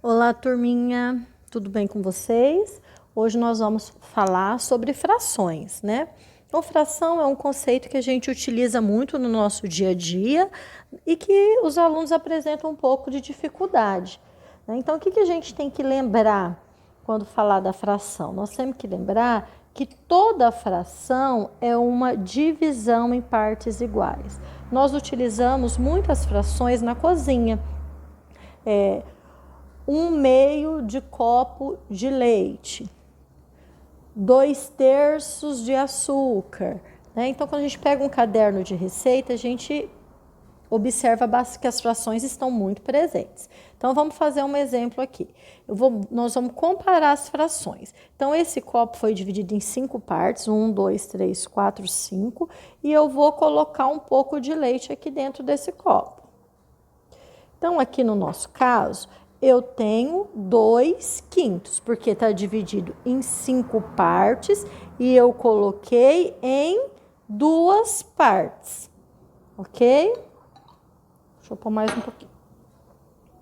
Olá, turminha, tudo bem com vocês? Hoje nós vamos falar sobre frações, né? Então, fração é um conceito que a gente utiliza muito no nosso dia a dia e que os alunos apresentam um pouco de dificuldade, né? Então, o que a gente tem que lembrar quando falar da fração? Nós temos que lembrar que toda fração é uma divisão em partes iguais. Nós utilizamos muitas frações na cozinha. 1/2 de copo de leite, 2/3 de açúcar, né? Então, quando a gente pega um caderno de receita, a gente observa que as frações estão muito presentes. Então, vamos fazer um exemplo aqui. Nós vamos comparar as frações. Então, esse copo foi dividido em 5 partes, 1, 2, 3, 4, 5, e eu vou colocar um pouco de leite aqui dentro desse copo. Então, aqui no nosso caso, eu tenho 2/5, porque está dividido em 5 partes e eu coloquei em 2 partes, ok? Deixa eu pôr mais um pouquinho.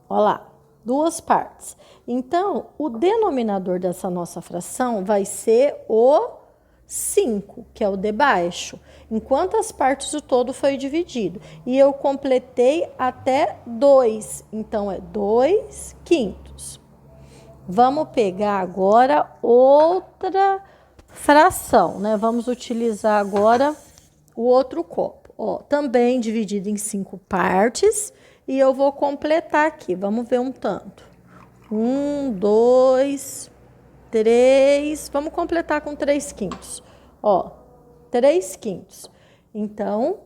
Olha lá, 2 partes. Então, o denominador dessa nossa fração vai ser o 5, que é o de baixo, enquanto as partes do todo foi dividido. E eu completei até 2, então é 2/5. Vamos pegar agora outra fração, né? Vamos utilizar agora o outro copo. Ó, também dividido em 5 partes, e eu vou completar aqui. Vamos ver um tanto. 1, 2, 3, vamos completar com 3/5. Ó, 3/5. Então,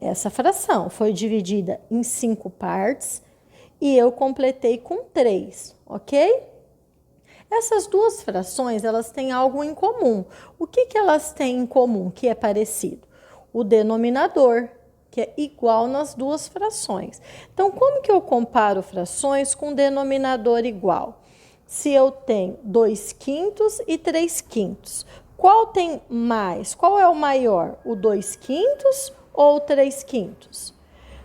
essa fração foi dividida em 5 partes e eu completei com 3, ok? Essas duas frações, elas têm algo em comum. O que elas têm em comum, que é parecido? O denominador, que é igual nas duas frações. Então, como que eu comparo frações com denominador igual? Se eu tenho 2/5 e 3/5, qual tem mais? Qual é o maior? O 2/5 ou o 3/5?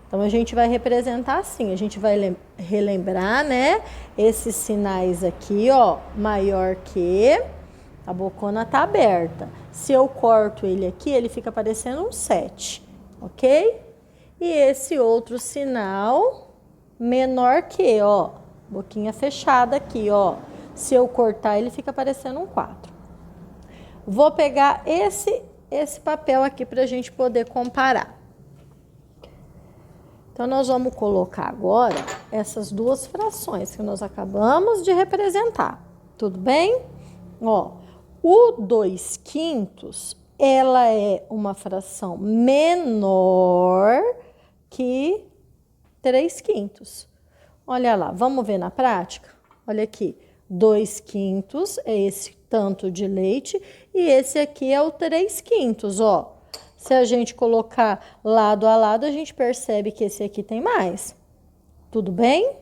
Então, a gente vai representar assim, a gente vai relembrar, né? Esses sinais aqui, ó, maior que, a bocona tá aberta. Se eu corto ele aqui, ele fica parecendo um 7, ok? E esse outro sinal, menor que, ó, boquinha fechada aqui, ó. Se eu cortar, ele fica parecendo um 4. Vou pegar esse papel aqui para a gente poder comparar. Então, nós vamos colocar agora essas duas frações que nós acabamos de representar. Tudo bem? Ó, o 2/5, ela é uma fração menor que 3/5. Olha lá, vamos ver na prática? Olha aqui, 2/5 é esse tanto de leite e esse aqui é o 3/5, ó. Se a gente colocar lado a lado, a gente percebe que esse aqui tem mais. Tudo bem?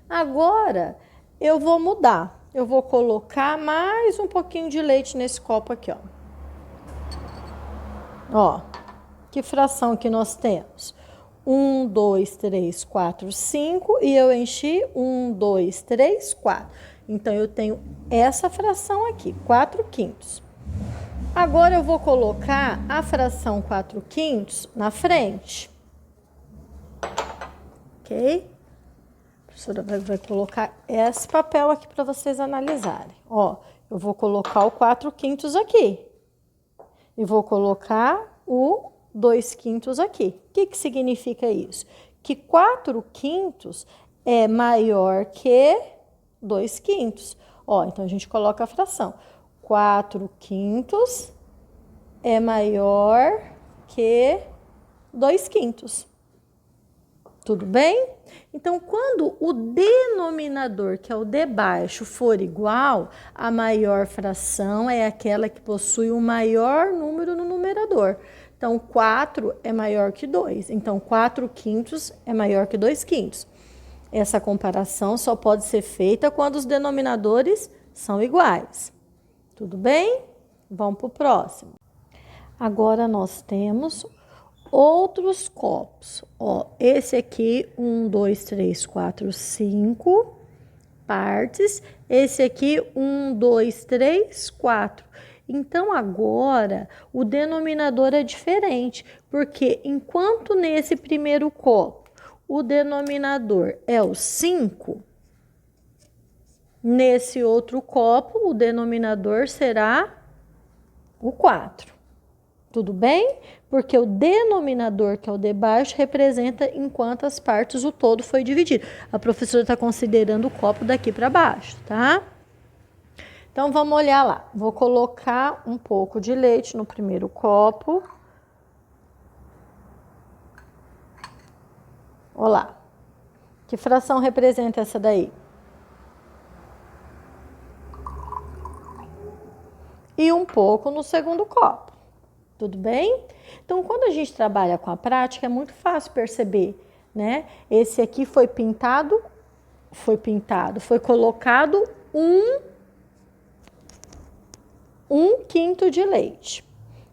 Agora, eu vou mudar. Eu vou colocar mais um pouquinho de leite nesse copo aqui, ó. Ó, que fração que nós temos? 1, 2, 3, 4, 5 e eu enchi 1, 2, 3, 4. Então, eu tenho essa fração aqui, 4/5. Agora, eu vou colocar a fração 4/5 na frente. Ok? A professora vai colocar esse papel aqui para vocês analisarem. Ó, eu vou colocar o 4/5 aqui. E vou colocar o 2/5 aqui. O que significa isso? Que 4/5 é maior que 2/5. Ó, então a gente coloca a fração. 4/5 é maior que 2/5. Tudo bem? Então, quando o denominador, que é o de baixo, for igual, a maior fração é aquela que possui o maior número no numerador. Então, 4 é maior que 2. Então, 4/5 é maior que 2/5. Essa comparação só pode ser feita quando os denominadores são iguais. Tudo bem? Vamos para o próximo. Agora, nós temos outros copos. Ó, esse aqui, 1, 2, 3, 4, 5 partes. Esse aqui, 1, 2, 3, 4. Então, agora, o denominador é diferente, porque enquanto nesse primeiro copo o denominador é o 5, nesse outro copo o denominador será o 4. Tudo bem? Porque o denominador, que é o de baixo, representa em quantas partes o todo foi dividido. A professora está considerando o copo daqui para baixo, tá? Então, vamos olhar lá. Vou colocar um pouco de leite no primeiro copo. Olha lá. Que fração representa essa daí? E um pouco no segundo copo. Tudo bem? Então, quando a gente trabalha com a prática, é muito fácil perceber, né? Esse aqui foi pintado, foi colocado um quinto de leite.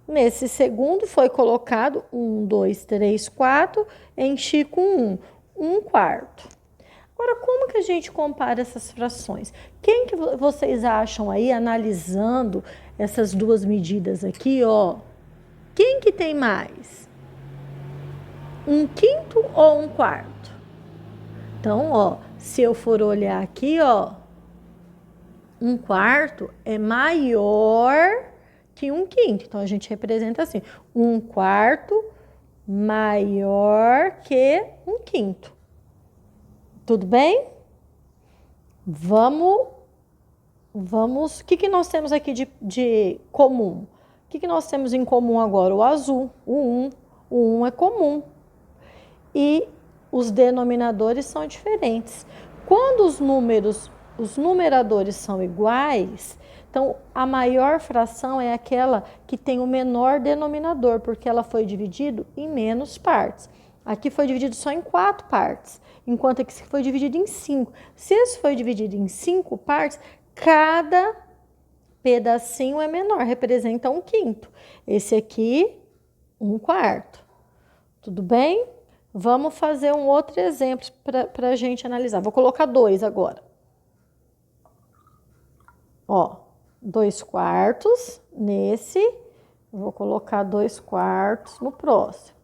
Nesse segundo foi colocado 1, 2, 3, 4, enchi com 1 quarto. Agora, como que a gente compara essas frações? Quem que vocês acham aí, analisando essas duas medidas aqui, ó? Quem que tem mais? 1 quinto ou 1 quarto? Então, ó, se eu for olhar aqui, ó, 1 quarto é maior que 1 quinto. Então, a gente representa assim, 1 quarto maior que 1 quinto. Tudo bem? Vamos, o que nós temos aqui de comum? O que nós temos em comum agora? O azul, o 1 é comum. E os denominadores são diferentes. Quando os numeradores são iguais, então a maior fração é aquela que tem o menor denominador, porque ela foi dividida em menos partes. Aqui foi dividido só em 4 partes, enquanto aqui foi dividido em 5. Se esse foi dividido em 5 partes, cada pedacinho é menor, representa 1 quinto. Esse aqui, 1 quarto. Tudo bem? Vamos fazer um outro exemplo para a gente analisar. Vou colocar 2 agora. Ó, 2 quartos nesse. Vou colocar 2 quartos no próximo.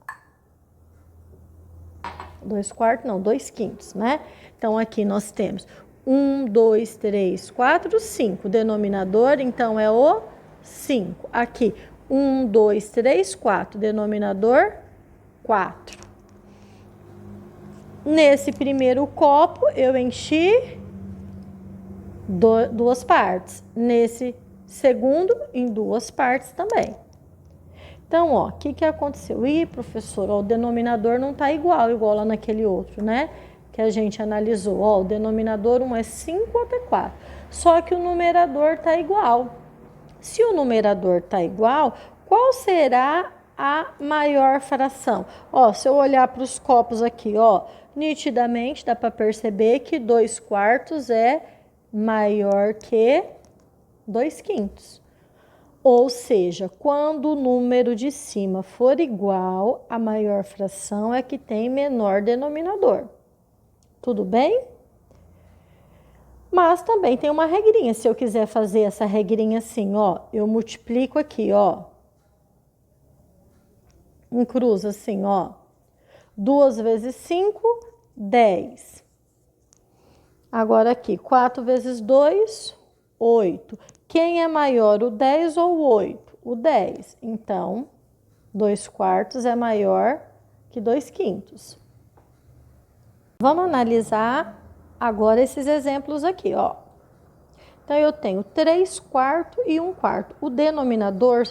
2 quartos, não, 2 quintos, né? Então, aqui nós temos 1, 2, 3, 4, 5. O denominador, então, é o 5. Aqui, 1, 2, 3, 4. Denominador, 4. Nesse primeiro copo, eu enchi 2 partes. Nesse segundo, em 2 partes também. Então, ó, o que aconteceu? Ih, professor, ó, o denominador não tá igual lá naquele outro, né? Que a gente analisou. Ó, o denominador 1 é 5 até 4. Só que o numerador tá igual. Se o numerador tá igual, qual será a maior fração? Ó, se eu olhar para os copos aqui, ó, nitidamente dá para perceber que 2 quartos é maior que 2 quintos. Ou seja, quando o número de cima for igual, a maior fração é que tem menor denominador. Tudo bem? Mas também tem uma regrinha. Se eu quiser fazer essa regrinha assim, ó, eu multiplico aqui, ó. Em cruz assim, ó. 2 vezes 5, 10. Agora aqui, 4 vezes 2, 8. Quem é maior, o 10 ou o 8? O 10. Então, 2 quartos é maior que 2 quintos. Vamos analisar agora esses exemplos aqui, ó. Então, eu tenho 3 quartos e 1 quarto. O denominador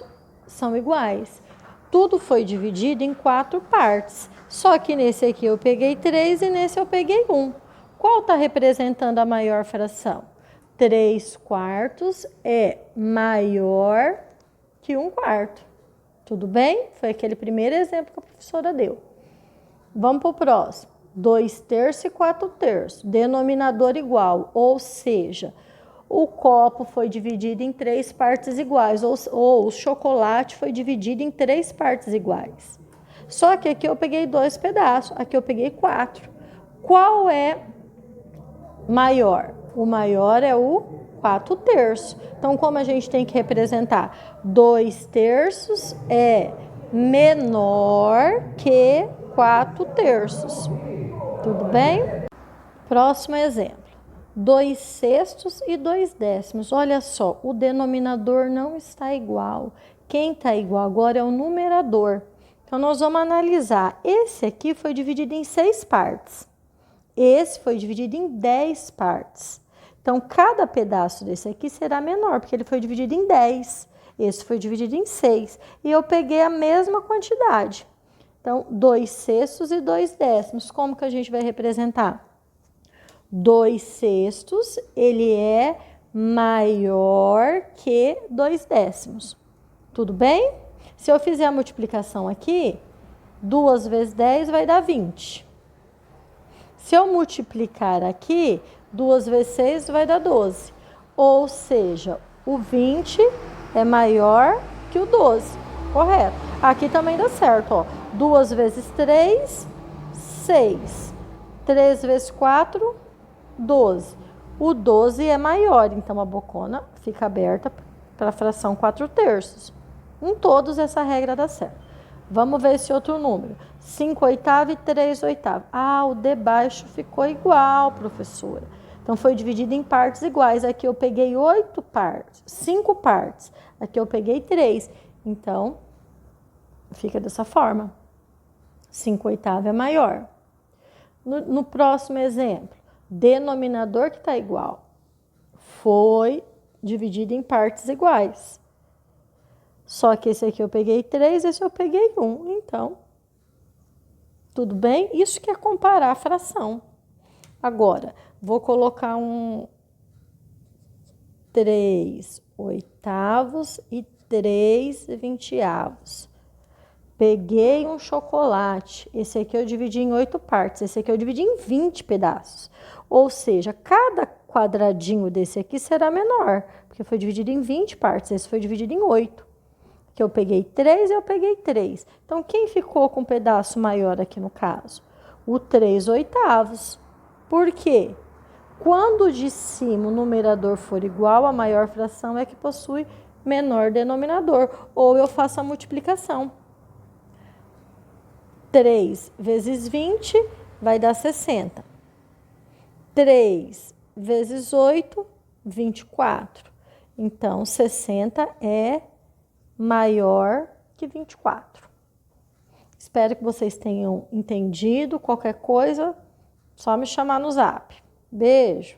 são iguais. Tudo foi dividido em 4 partes. Só que nesse aqui eu peguei 3 e nesse eu peguei 1. Qual está representando a maior fração? 3 quartos é maior que 1 quarto. Tudo bem? Foi aquele primeiro exemplo que a professora deu. Vamos para o próximo. 2 terços e 4 terços. Denominador igual, ou seja, o copo foi dividido em 3 partes iguais, ou o chocolate foi dividido em 3 partes iguais. Só que aqui eu peguei 2 pedaços, aqui eu peguei 4. Qual é maior? O maior é o 4/3. Então, como a gente tem que representar? 2/3 é menor que 4/3. Tudo bem? Próximo exemplo. 2/6 e 2/10. Olha só, o denominador não está igual. Quem está igual agora é o numerador. Então, nós vamos analisar. Esse aqui foi dividido em 6 partes. Esse foi dividido em 10 partes. Então, cada pedaço desse aqui será menor, porque ele foi dividido em 10. Esse foi dividido em 6. E eu peguei a mesma quantidade. Então, 2/6 e 2/10. Como que a gente vai representar? 2/6, ele é maior que 2/10. Tudo bem? Se eu fizer a multiplicação aqui, 2 vezes 10 vai dar 20. Se eu multiplicar aqui, 2 vezes 6 vai dar 12. Ou seja, o 20 é maior que o 12. Correto. Aqui também dá certo, ó. 2 vezes 3, 6. 3 vezes 4, 12. O 12 é maior, então a bocona fica aberta para a fração 4/3. Em todos essa regra dá certo. Vamos ver esse outro número. 5/8 e 3/8. Ah, o de baixo ficou igual, professora. Então, foi dividido em partes iguais. Aqui eu peguei 8 partes, 5 partes. Aqui eu peguei 3. Então, fica dessa forma. 5/8 é maior. No próximo exemplo, denominador que está igual. Foi dividido em partes iguais. Só que esse aqui eu peguei 3, esse eu peguei 1. Então, tudo bem? Isso que é comparar a fração. Agora, vou colocar um 3/8 e 3/20. Peguei um chocolate. Esse aqui eu dividi em 8 partes. Esse aqui eu dividi em 20 pedaços. Ou seja, cada quadradinho desse aqui será menor, porque foi dividido em 20 partes. Esse foi dividido em 8. Que eu peguei 3 e eu peguei 3. Então, quem ficou com um pedaço maior aqui no caso? O 3/8. Por quê? Quando de cima o numerador for igual, a maior fração é que possui menor denominador. Ou eu faço a multiplicação. 3 vezes 20 vai dar 60. 3 vezes 8, 24. Então, 60 é maior que 24. Espero que vocês tenham entendido. Qualquer coisa, só me chamar no zap. Beijo!